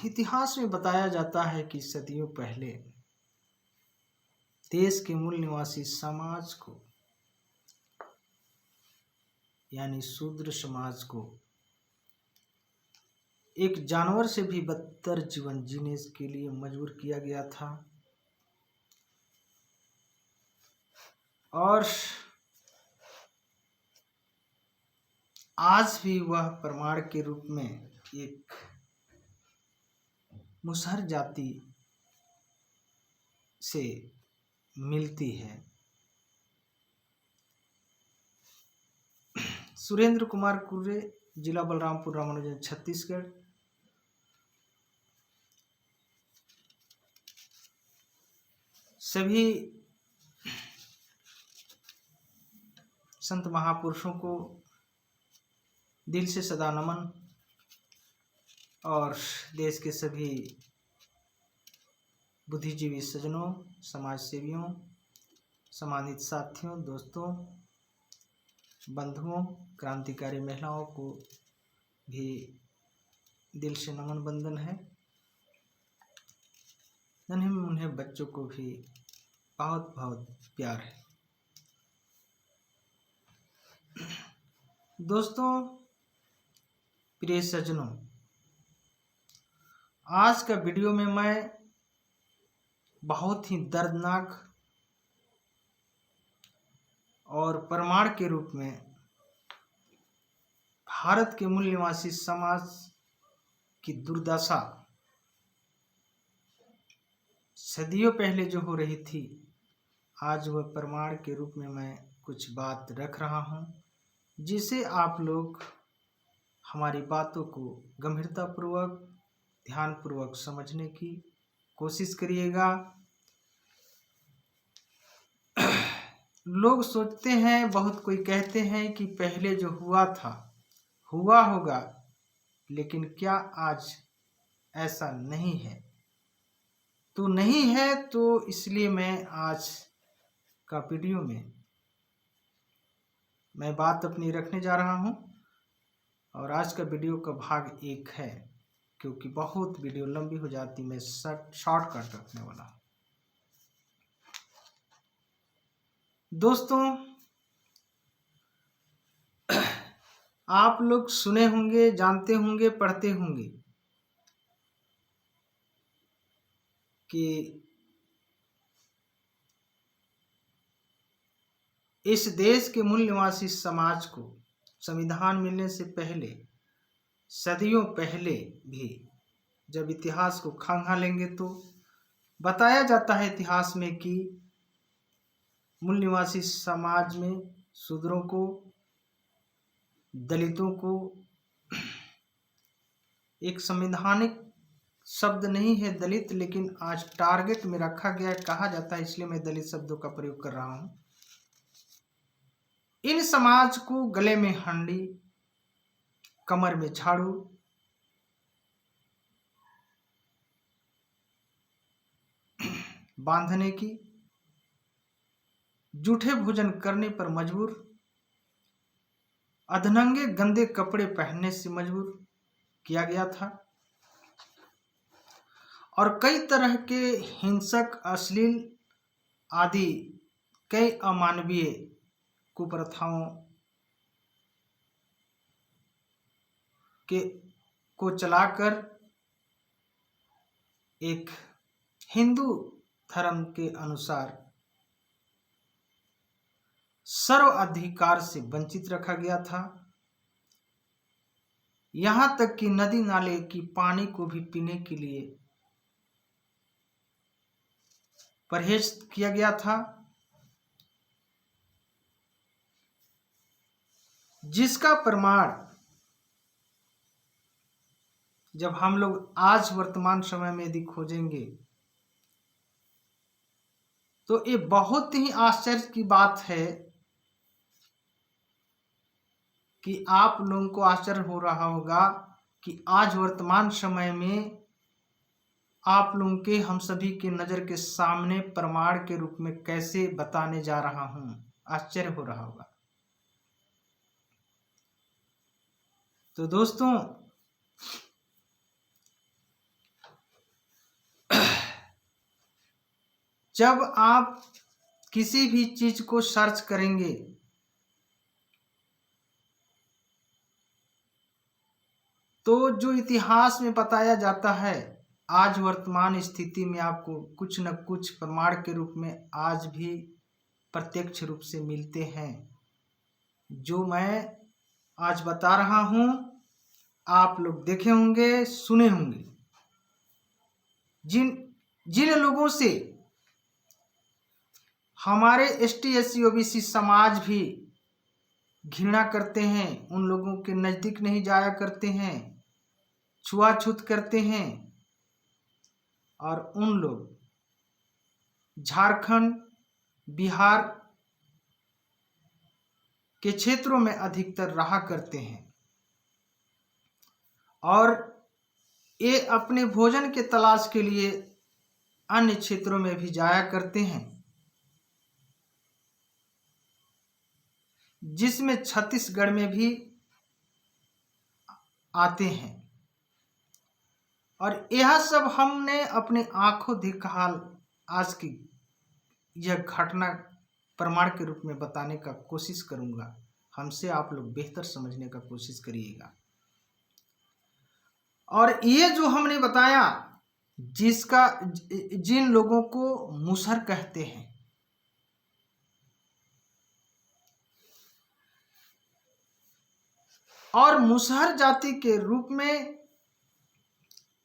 इतिहास में बताया जाता है कि सदियों पहले देश के मूल निवासी समाज को यानी शूद्र समाज को एक जानवर से भी बदतर जीवन जीने के लिए मजबूर किया गया था और आज भी वह प्रमाण के रूप में एक मुसहर जाति से मिलती है। सुरेंद्र कुमार कुर्रे, जिला बलरामपुर, रामानुजन, छत्तीसगढ़। सभी संत महापुरुषों को दिल से सदा नमन और देश के सभी बुद्धिजीवी सज्जनों, समाज सेवियों, सम्मानित साथियों, दोस्तों, बंधुओं, क्रांतिकारी महिलाओं को भी दिल से नमन बंदन है। नन्हे मुन्ने बच्चों को भी बहुत बहुत प्यार है। दोस्तों, प्रिय सज्जनों, आज का वीडियो में मैं बहुत ही दर्दनाक और प्रमाण के रूप में भारत के मूल निवासी समाज की दुर्दशा सदियों पहले जो हो रही थी, आज वह प्रमाण के रूप में मैं कुछ बात रख रहा हूं, जिसे आप लोग हमारी बातों को गंभीरतापूर्वक, ध्यानपूर्वक समझने की कोशिश करिएगा। लोग सोचते हैं, बहुत कोई कहते हैं कि पहले जो हुआ था हुआ होगा, लेकिन क्या आज ऐसा नहीं है? तो नहीं है, तो इसलिए मैं आज का वीडियो में मैं बात अपनी रखने जा रहा हूं और आज का वीडियो का भाग 1 है, क्योंकि बहुत वीडियो लंबी हो जाती, मैं शॉर्टकट रखने वाला हूं। दोस्तों, आप लोग सुने होंगे, जानते होंगे, पढ़ते होंगे कि इस देश के मूल निवासी समाज को संविधान मिलने से पहले, सदियों पहले भी, जब इतिहास को खंगालेंगे तो बताया जाता है इतिहास में कि मूल निवासी समाज में शूद्रों को, दलितों को, एक संवैधानिक शब्द नहीं है दलित, लेकिन आज टारगेट में रखा गया, कहा जाता है, इसलिए मैं दलित शब्दों का प्रयोग कर रहा हूं। इन समाज को गले में हंडी, कमर में झाड़ू, बांधने की, जूठे भोजन करने पर मजबूर, अधनंगे गंदे कपड़े पहनने से मजबूर किया गया था और कई तरह के हिंसक, अश्लील आदि कई अमानवीय कुप्रथाओं को चलाकर एक हिंदू धर्म के अनुसार सर्व अधिकार से वंचित रखा गया था। यहां तक कि नदी नाले की पानी को भी पीने के लिए परहेज किया गया था, जिसका प्रमाण जब हम लोग आज वर्तमान समय में यदि खोजेंगे तो ये बहुत ही आश्चर्य की बात है कि आप लोगों को आश्चर्य हो रहा होगा कि आज वर्तमान समय में आप लोगों के, हम सभी के नज़र के सामने प्रमाण के रूप में कैसे बताने जा रहा हूं। आश्चर्य हो रहा होगा। तो दोस्तों, जब आप किसी भी चीज को सर्च करेंगे तो जो इतिहास में बताया जाता है, आज वर्तमान स्थिति में आपको कुछ न कुछ प्रमाण के रूप में आज भी प्रत्यक्ष रूप से मिलते हैं। जो मैं आज बता रहा हूं आप लोग देखे होंगे, सुने होंगे। जिन जिन लोगों से हमारे एसटी एससी ओबीसी समाज भी घृणा करते हैं, उन लोगों के नजदीक नहीं जाया करते हैं, छुआछूत करते हैं, और उन लोग झारखंड बिहार के क्षेत्रों में अधिकतर रहा करते हैं और ये अपने भोजन के तलाश के लिए अन्य क्षेत्रों में भी जाया करते हैं, जिसमें छत्तीसगढ़ में भी आते हैं। और यह सब हमने अपने आंखों देखा हाल आज की यह घटना प्रमाण के रूप में बताने का कोशिश करूंगा। हमसे आप लोग बेहतर समझने का कोशिश करिएगा। और ये जो हमने बताया, जिन लोगों को मुसहर कहते हैं, और मुसहर जाति के रूप में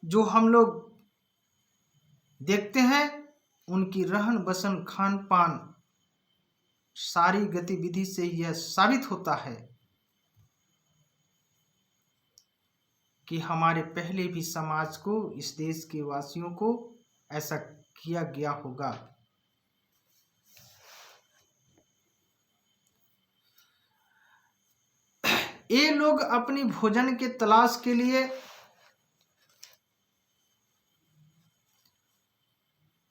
जो हम लोग देखते हैं, उनकी रहन बसन खान पान सारी गतिविधि से यह साबित होता है कि हमारे पहले भी समाज को, इस देश के वासियों को ऐसा किया गया होगा। ये लोग अपनी भोजन के तलाश के लिए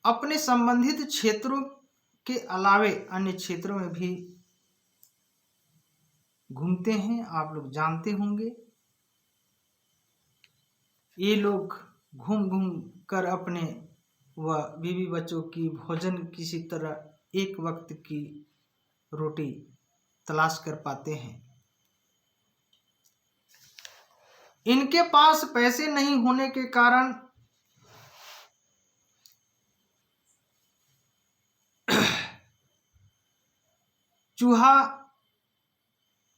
अपने संबंधित क्षेत्रों के अलावे अन्य क्षेत्रों में भी घूमते हैं। आप लोग जानते होंगे, ये लोग घूम घूम कर अपने व बीवी बच्चों की भोजन किसी तरह एक वक्त की रोटी तलाश कर पाते हैं। इनके पास पैसे नहीं होने के कारण चूहा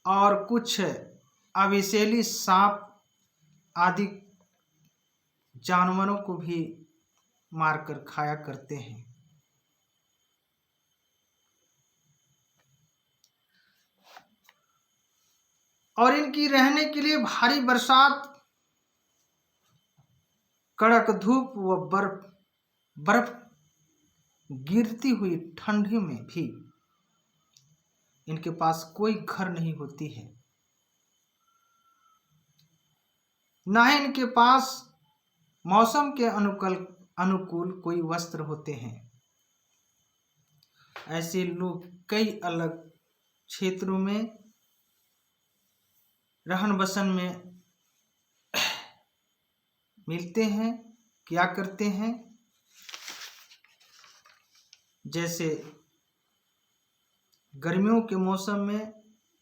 और कुछ अविषैली सांप आदि जानवरों को भी मारकर खाया करते हैं। और इनकी रहने के लिए भारी बरसात, कड़क धूप व बर्फ गिरती हुई ठंडी में भी इनके पास कोई घर नहीं होती है, ना ही इनके पास मौसम के अनुकूल कोई वस्त्र होते हैं। ऐसे लोग कई अलग क्षेत्रों में रहन बसन में मिलते हैं। क्या करते हैं, जैसे गर्मियों के मौसम में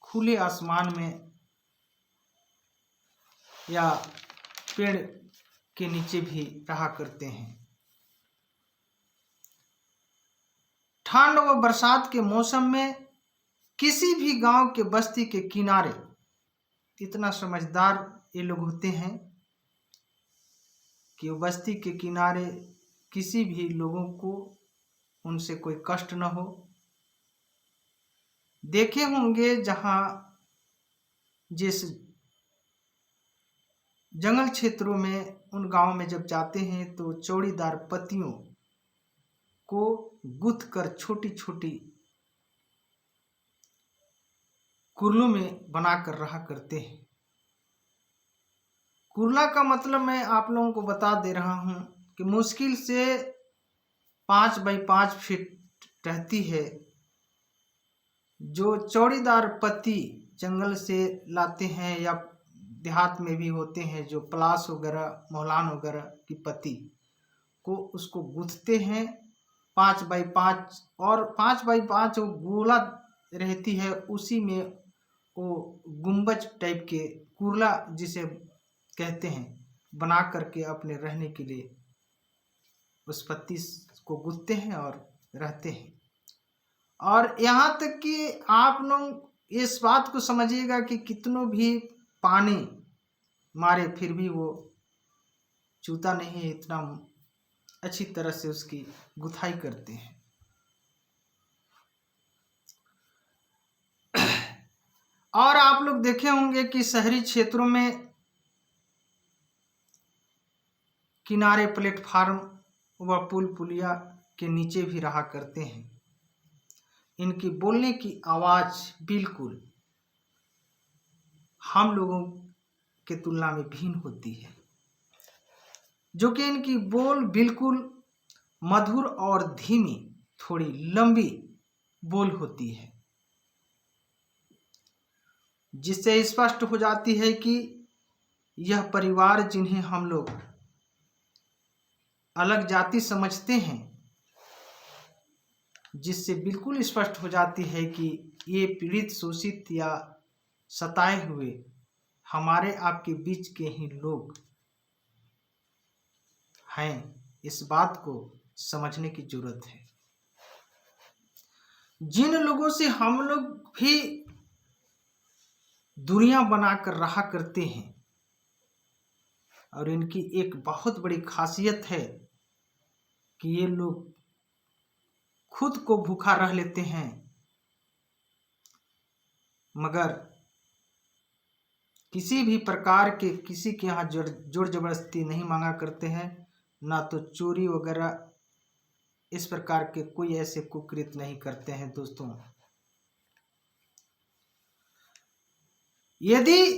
खुले आसमान में या पेड़ के नीचे भी रहा करते हैं। ठंड व बरसात के मौसम में किसी भी गांव के बस्ती के किनारे, इतना समझदार ये लोग होते हैं कि बस्ती के किनारे किसी भी लोगों को उनसे कोई कष्ट न हो। देखे होंगे जहां जिस जंगल क्षेत्रों में, उन गांवों में जब जाते हैं तो चौड़ीदार पत्तियों को गुथ कर छोटी छोटी कुर्लों में बनाकर रहा करते हैं। कुर्ला का मतलब मैं आप लोगों को बता दे रहा हूं कि मुश्किल से 5 बाई 5 फीट रहती है, जो चौड़ीदार पत्ती जंगल से लाते हैं या देहात में भी होते हैं, जो पलाश वगैरह, मोहलान वगैरह की पत्ती को उसको गूंथते हैं 5x5 और 5x5 वो गोला रहती है, उसी में वो गुंबज टाइप के कुर्ला जिसे कहते हैं बना करके अपने रहने के लिए उस पत्ती को गूंथते हैं और रहते हैं। और यहाँ तक कि आप लोग इस बात को समझिएगा कि कितनों भी पानी मारे फिर भी वो चूता नहीं है, इतना अच्छी तरह से उसकी गुथाई करते हैं। और आप लोग देखे होंगे कि शहरी क्षेत्रों में किनारे प्लेटफार्म व पुल पुलिया के नीचे भी रहा करते हैं। इनकी बोलने की आवाज़ बिल्कुल हम लोगों के तुलना में भिन्न होती है, जो कि इनकी बोल बिल्कुल मधुर और धीमी, थोड़ी लंबी बोल होती है, जिससे स्पष्ट हो जाती है कि यह परिवार जिन्हें हम लोग अलग जाति समझते हैं, जिससे बिल्कुल स्पष्ट हो जाती है कि ये पीड़ित, शोषित या सताए हुए हमारे आपके बीच के ही लोग हैं। इस बात को समझने की जरूरत है। जिन लोगों से हम लोग भी दूरियां बनाकर रहा करते हैं, और इनकी एक बहुत बड़ी खासियत है कि ये लोग खुद को भूखा रह लेते हैं, मगर किसी भी प्रकार के किसी के यहाँ जोर जबरदस्ती नहीं मांगा करते हैं, ना तो चोरी वगैरह इस प्रकार के कोई ऐसे कुकृत्य नहीं करते हैं। दोस्तों, यदि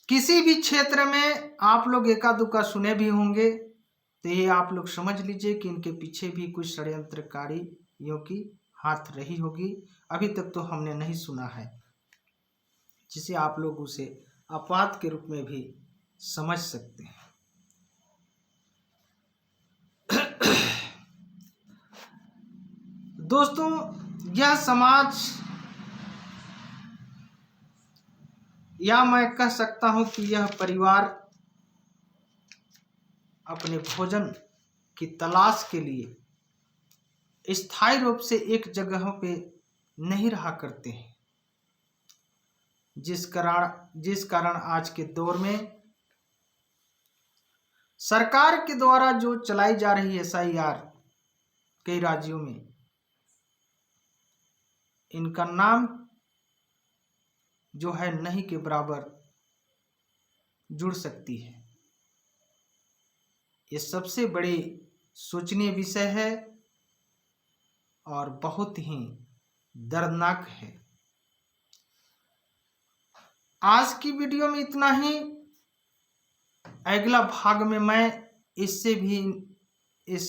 किसी भी क्षेत्र में आप लोग एका दुक्का सुने भी होंगे तो ये आप लोग समझ लीजिए कि इनके पीछे भी कुछ षड्यंत्रकारियों की हाथ रही होगी। अभी तक तो हमने नहीं सुना है, जिसे आप लोग उसे अपवाद के रूप में भी समझ सकते हैं। दोस्तों, यह समाज, या मैं कह सकता हूं कि यह परिवार अपने भोजन की तलाश के लिए स्थायी रूप से एक जगह पे नहीं रहा करते हैं, जिस कारण आज के दौर में सरकार के द्वारा जो चलाई जा रही SIR कई राज्यों में, इनका नाम जो है नहीं के बराबर जुड़ सकती है। ये सबसे बड़ी सोचनीय विषय है और बहुत ही दर्दनाक है। आज की वीडियो में इतना ही। अगला भाग में मैं इससे भी इस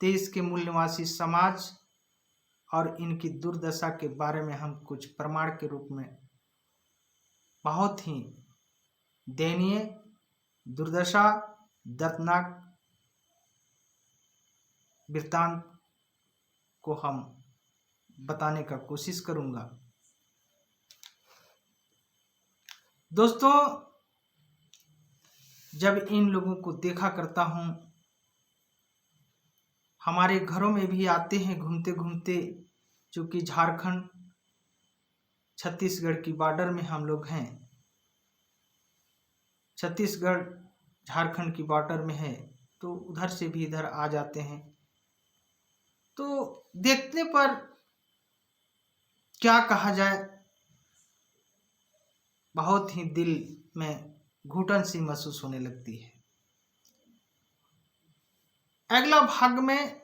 देश के मूल निवासी समाज और इनकी दुर्दशा के बारे में हम कुछ प्रमाण के रूप में बहुत ही दयनीय, दुर्दशा, दर्दनाक वृत्तांत को हम बताने का कोशिश करूंगा। दोस्तों, जब इन लोगों को देखा करता हूं, हमारे घरों में भी आते हैं घूमते घूमते, चूंकि झारखंड छत्तीसगढ़ की बॉर्डर में हम लोग हैं, छत्तीसगढ़ झारखंड की बॉर्डर में है, तो उधर से भी इधर आ जाते हैं। तो देखने पर क्या कहा जाए, बहुत ही दिल में घुटन सी महसूस होने लगती है। अगला भाग में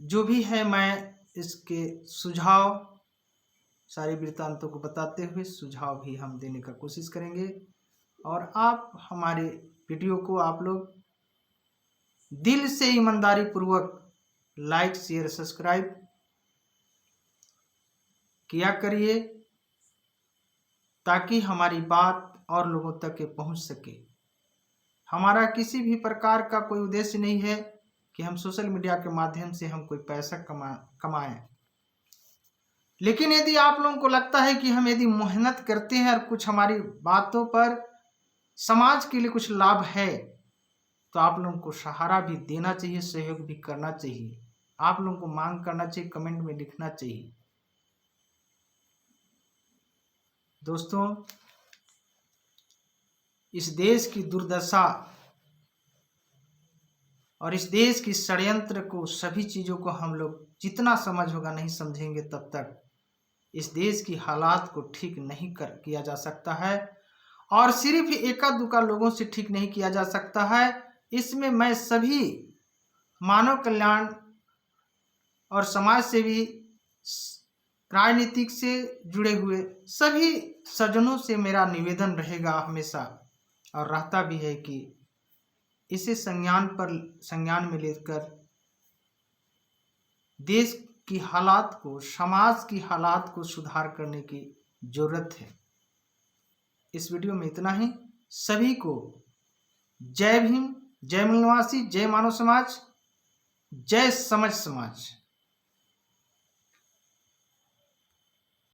जो भी है, मैं इसके सुझाव, सारे वृत्तांतों को बताते हुए सुझाव भी हम देने का कोशिश करेंगे। और आप हमारे वीडियो को आप लोग दिल से ईमानदारी पूर्वक लाइक, शेयर, सब्सक्राइब किया करिए, ताकि हमारी बात और लोगों तक पहुंच सके। हमारा किसी भी प्रकार का कोई उद्देश्य नहीं है कि हम सोशल मीडिया के माध्यम से हम कोई पैसा कमाएं। लेकिन यदि आप लोगों को लगता है कि हम यदि मेहनत करते हैं और कुछ हमारी बातों पर समाज के लिए कुछ लाभ है, तो आप लोगों को सहारा भी देना चाहिए, सहयोग भी करना चाहिए। आप लोगों को मांग करना चाहिए, कमेंट में लिखना चाहिए। दोस्तों, इस देश की दुर्दशा और इस देश की षड्यंत्र को, सभी चीज़ों को हम लोग जितना समझ होगा नहीं समझेंगे, तब तक इस देश की हालात को ठीक नहीं किया जा सकता है। और सिर्फ एका दुका लोगों से ठीक नहीं किया जा सकता है। इसमें मैं सभी मानव कल्याण और समाज सेवी, राजनीतिक से जुड़े हुए सभी सज्जनों से मेरा निवेदन रहेगा हमेशा, और रहता भी है, कि इसे संज्ञान में लेकर देश की हालात को, समाज की हालात को सुधार करने की जरूरत है। इस वीडियो में इतना ही। सभी को जय भीम, जय मूल निवासी, जय मानव समाज, जय समझ समाज।